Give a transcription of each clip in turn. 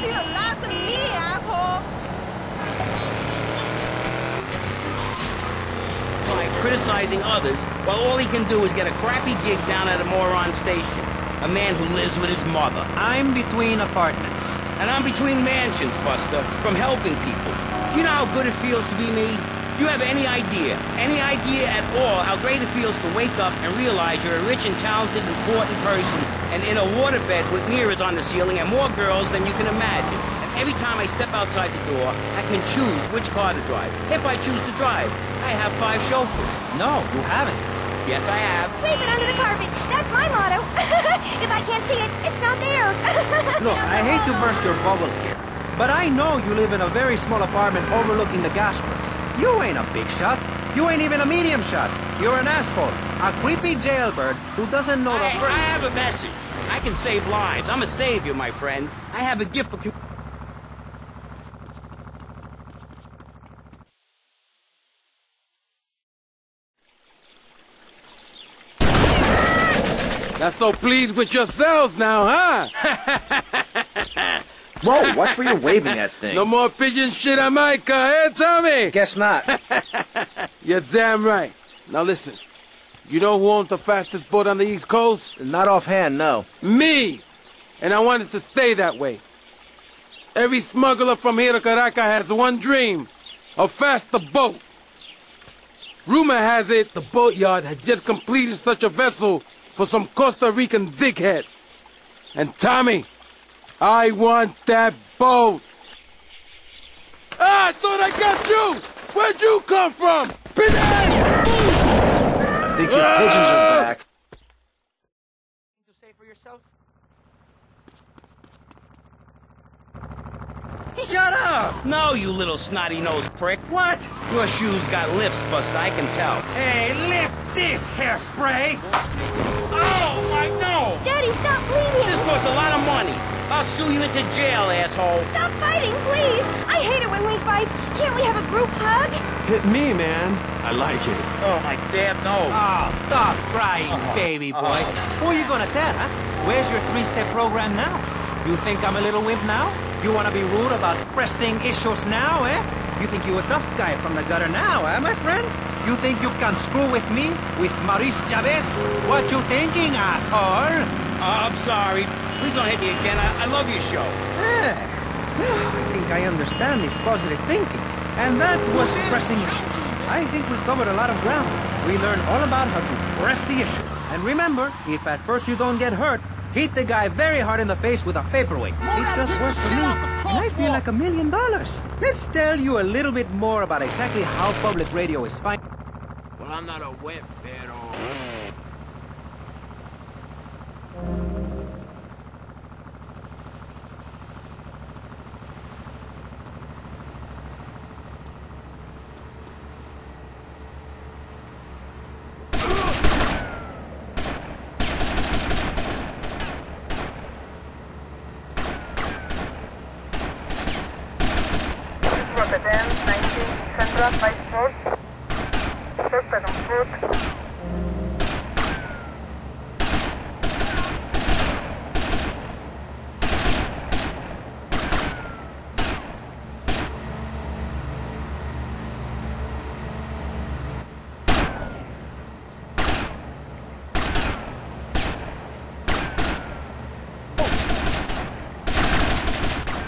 see a lot of me, asshole. Criticizing others while all he can do is get a crappy gig down at a moron station. A man who lives with his mother. I'm between apartments. And I'm between mansions, Buster, from helping people. You know how good it feels to be me? You have any idea at all how great it feels to wake up and realize you're a rich and talented, important person and in a waterbed with mirrors on the ceiling and more girls than you can imagine. And every time I step outside the door, I can choose which car to drive. If I choose to drive, I have 5 chauffeurs. No, you haven't. Yes, I have. Sweep it under the carpet. That's my motto. If I can't see it, it's not there. Look, I hate to burst your bubble here, but I know you live in a very small apartment overlooking the gas works. You ain't a big shot. You ain't even a medium shot. You're an asshole. A creepy jailbird who doesn't know the I have a message. I can save lives. I'm a savior, my friend. I have a gift for... Not so pleased with yourselves now, huh? Whoa, watch where you're waving that thing. No more pigeon shit on my car, eh, Tommy? Guess not. You're damn right. Now listen, you know who owns the fastest boat on the East Coast? Not offhand, no. Me! And I want it to stay that way. Every smuggler from here to Caracas has one dream, a faster boat. Rumor has it the boatyard has just completed such a vessel for some Costa Rican dickhead. And Tommy, I want that boat. Ah, I thought I got you! Where'd you come from? Bitch! I think your pigeons are back. To say for yourself? Shut up! No, you little snotty-nosed prick. What? Your shoes got lifts, Buster, I can tell. Hey, lift this hairspray! Oh, I know! Daddy, stop bleeding. This costs a lot of money. I'll sue you into jail, asshole. Stop fighting, please. I hate it when we fight. Can't we have a group hug? Hit me, man. I like it. Oh, my damn nose. Oh, stop crying, baby boy. Who are you gonna tell, huh? Where's your 3-step program now? You think I'm a little wimp now? You wanna be rude about pressing issues now, eh? You think you a tough guy from the gutter now, eh, my friend? You think you can screw with me? With Maurice Chavez? What you thinking, asshole? I'm sorry. Please don't hit me again. I love your show. I think I understand this positive thinking. And that was pressing issues. I think we covered a lot of ground. We learned all about how to press the issue. And remember, if at first you don't get hurt, hit the guy very hard in the face with a paperweight. It just worked for me. And I feel like $1 million. Let's tell you a little bit more about exactly how public radio is fine. Well, I'm not a whip, pero... Central by Sport. First and foot.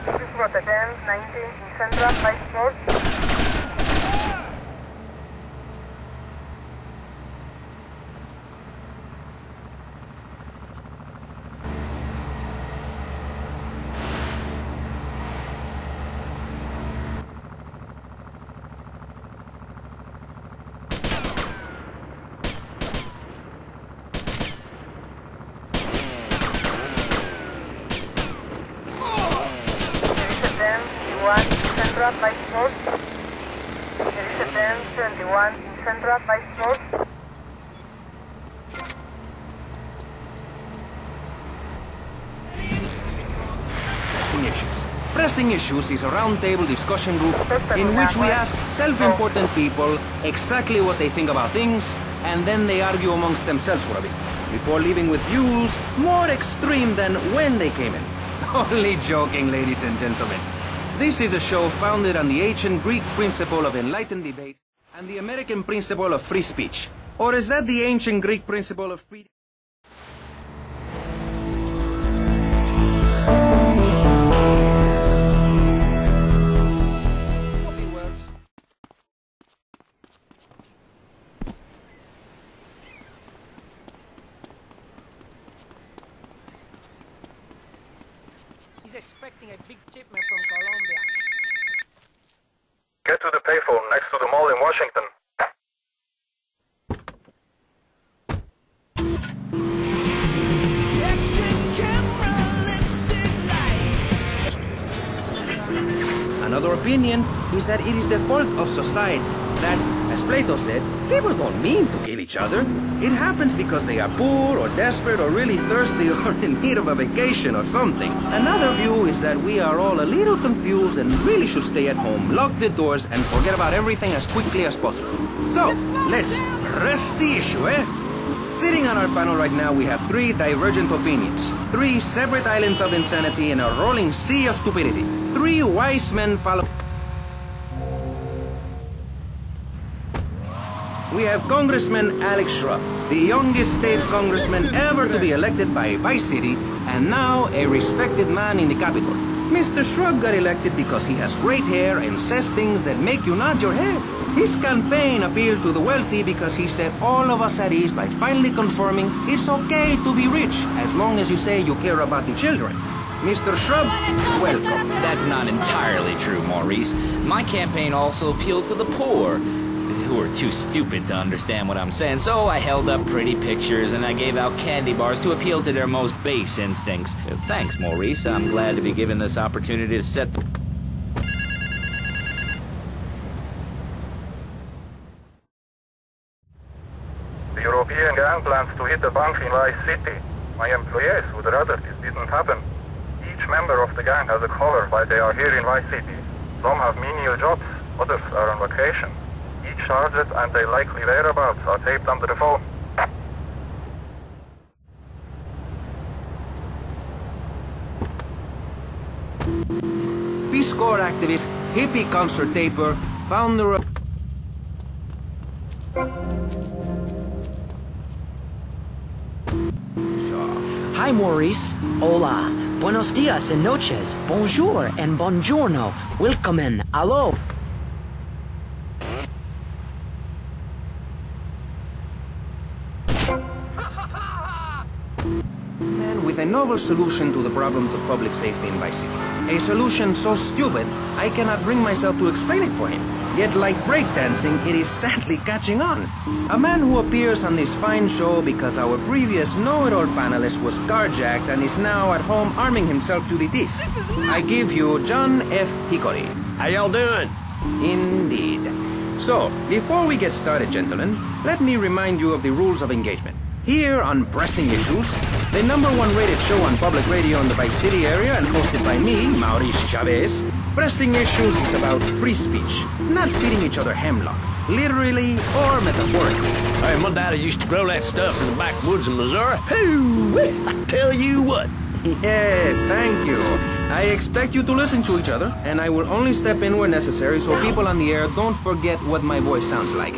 This was the 10-19 in Central by Sport. Central by Sport. There is a 10-21 in Central by Sport. Pressing issues. Pressing Issues is a roundtable discussion group in which we ask self-important people exactly what they think about things, and then they argue amongst themselves for a bit, before leaving with views more extreme than when they came in. Only joking, ladies and gentlemen. This is a show founded on the ancient Greek principle of enlightened debate and the American principle of free speech. Or is that the ancient Greek principle of freedom? He's expecting a big shipment from Colombia. Get to the payphone next to the mall in Washington. Another opinion is that it is the fault of society that, as Plato said, people don't mean to kill each other. It happens because they are poor or desperate or really thirsty or in need of a vacation or something. Another view is that we are all a little confused and really should stay at home, lock the doors, and forget about everything as quickly as possible. So, let's press the issue, eh? Sitting on our panel right now, we have 3 divergent opinions. 3 separate islands of insanity in a rolling sea of stupidity. 3 wise men follow... We have Congressman Alex Shrub, the youngest state congressman ever to be elected by Vice City, and now a respected man in the Capitol. Mr. Shrub got elected because he has great hair and says things that make you nod your head. His campaign appealed to the wealthy because he set all of us at ease by finally confirming it's okay to be rich as long as you say you care about the children. Mr. Shrub, welcome. That's not entirely true, Maurice. My campaign also appealed to the poor, who are too stupid to understand what I'm saying, so I held up pretty pictures and I gave out candy bars to appeal to their most base instincts. Thanks, Maurice. I'm glad to be given this opportunity to set the... The European gang plans to hit the bank in Vice City. My employees would rather this didn't happen. Each member of the gang has a cover while they are here in Vice City. Some have menial jobs, others are on vacation. Each target and their likely whereabouts are taped onto the phone. Peace Corps activist, hippie concert taper, founder of... Hi, Maurice. Hola. Buenos dias and noches. Bonjour and buongiorno. Willkommen. Hello. Man with a novel solution to the problems of public safety in Vice City. A solution so stupid, I cannot bring myself to explain it for him. Yet like breakdancing, it is sadly catching on. A man who appears on this fine show because our previous know-it-all panelist was carjacked and is now at home arming himself to the teeth. I give you John F. Hickory. How y'all doing? Indeed. So, before we get started, gentlemen, let me remind you of the rules of engagement. Here on Pressing Issues, the #1 rated show on public radio in the Vice City area and hosted by me, Maurice Chavez, Pressing Issues is about free speech, not feeding each other hemlock, literally or metaphorically. Hey, my daddy used to grow that stuff in the backwoods of Missouri. Hoo-wee, I tell you what. Yes, thank you. I expect you to listen to each other, and I will only step in where necessary so people on the air don't forget what my voice sounds like.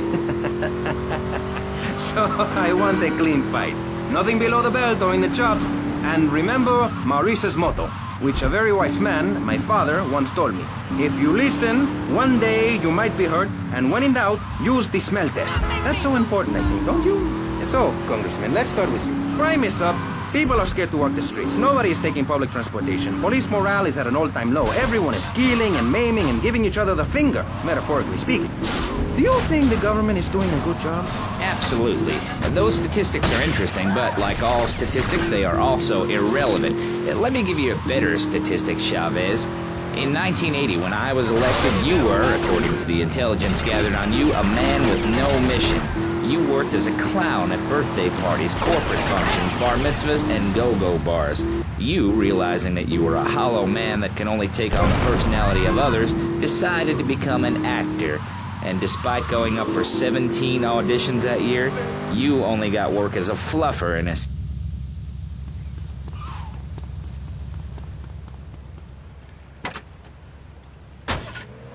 So I want a clean fight. Nothing below the belt or in the chops. And remember Maurice's motto, which a very wise man, my father, once told me. If you listen, one day you might be hurt, and when in doubt, use the smell test. That's so important, I think, don't you? So, Congressman, let's start with you. Crime is up. People are scared to walk the streets. Nobody is taking public transportation. Police morale is at an all-time low. Everyone is killing and maiming and giving each other the finger, metaphorically speaking. Do you think the government is doing a good job? Absolutely. Those statistics are interesting, but like all statistics, they are also irrelevant. Let me give you a better statistic, Chavez. In 1980, when I was elected, you were, according to the intelligence gathered on you, a man with no mission. You worked as a clown at birthday parties, corporate functions, bar mitzvahs, and go-go bars. You, realizing that you were a hollow man that can only take on the personality of others, decided to become an actor. And despite going up for 17 auditions that year, you only got work as a fluffer in a...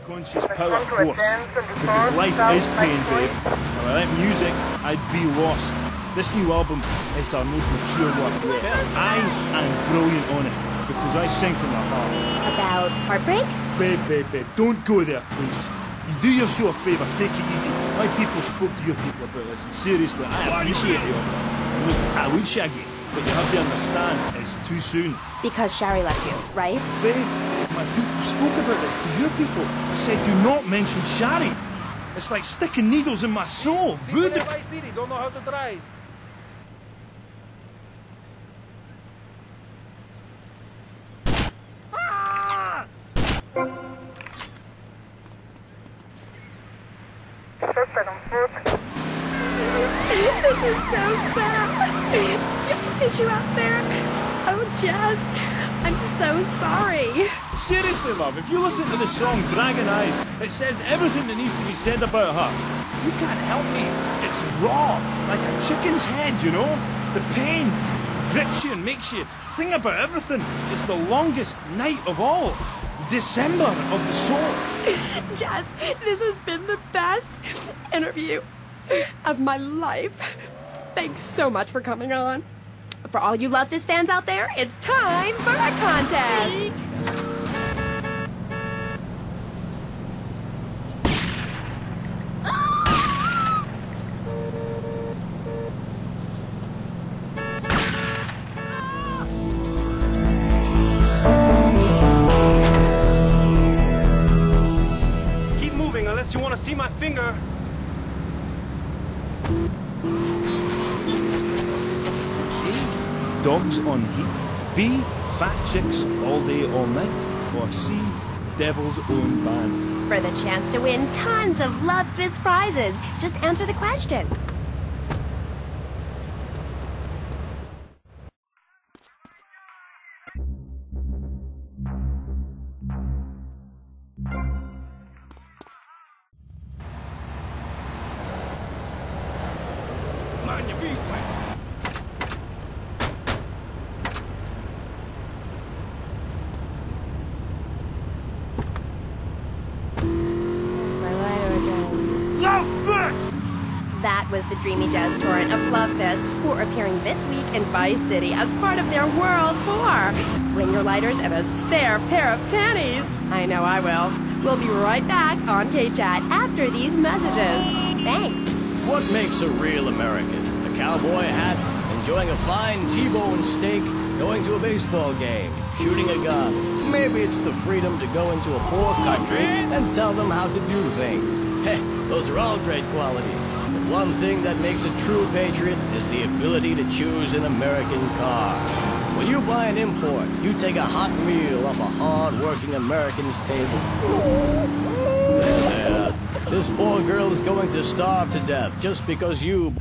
conscious power force. Because life is pain, babe. And without music, I'd be lost. This new album is our most mature work yet. I am brilliant on it, because I sing from the heart. About heartbreak? Babe, don't go there, please. You do yourself a favour, take it easy. My people spoke to your people about this, and seriously, I appreciate the offer. And look, I would Shaggy, but you have to understand, it's too soon. Because Shari left you, right? Babe, my people spoke about this to your people. I said, do not mention Shari. It's like sticking needles in my soul. Voodoo. Don't know how to drive. This is so sad. Do you have tissue out there? Oh, Jazz, I'm so sorry. Seriously, love, if you listen to the song Dragon Eyes, it says everything that needs to be said about her. You can't help me. It's raw, like a chicken's head, you know? The pain grips you and makes you think about everything. It's the longest night of all. December of the soul. Jazz, this has been the best interview of my life. Thanks so much for coming on. For all you Love This fans out there, it's time for a contest. Keep moving unless you want to see my finger. Dogs on heat. B, fat chicks all day, all night. Or C, Devil's Own Band. For the chance to win tons of Love This prizes, just answer the question. That was the Dreamy Jazz Torrent of Love Fest, who are appearing this week in Vice City as part of their world tour. Bring your lighters and a spare pair of panties. I know I will. We'll be right back on K-Chat after these messages. Thanks. What makes a real American? A cowboy hat, enjoying a fine T-bone steak, going to a baseball game, shooting a gun. Maybe it's the freedom to go into a poor country and tell them how to do things. Hey, those are all great qualities. But one thing that makes a true patriot is the ability to choose an American car. When you buy an import, you take a hot meal off a hard-working American's table. This poor girl is going to starve to death just because you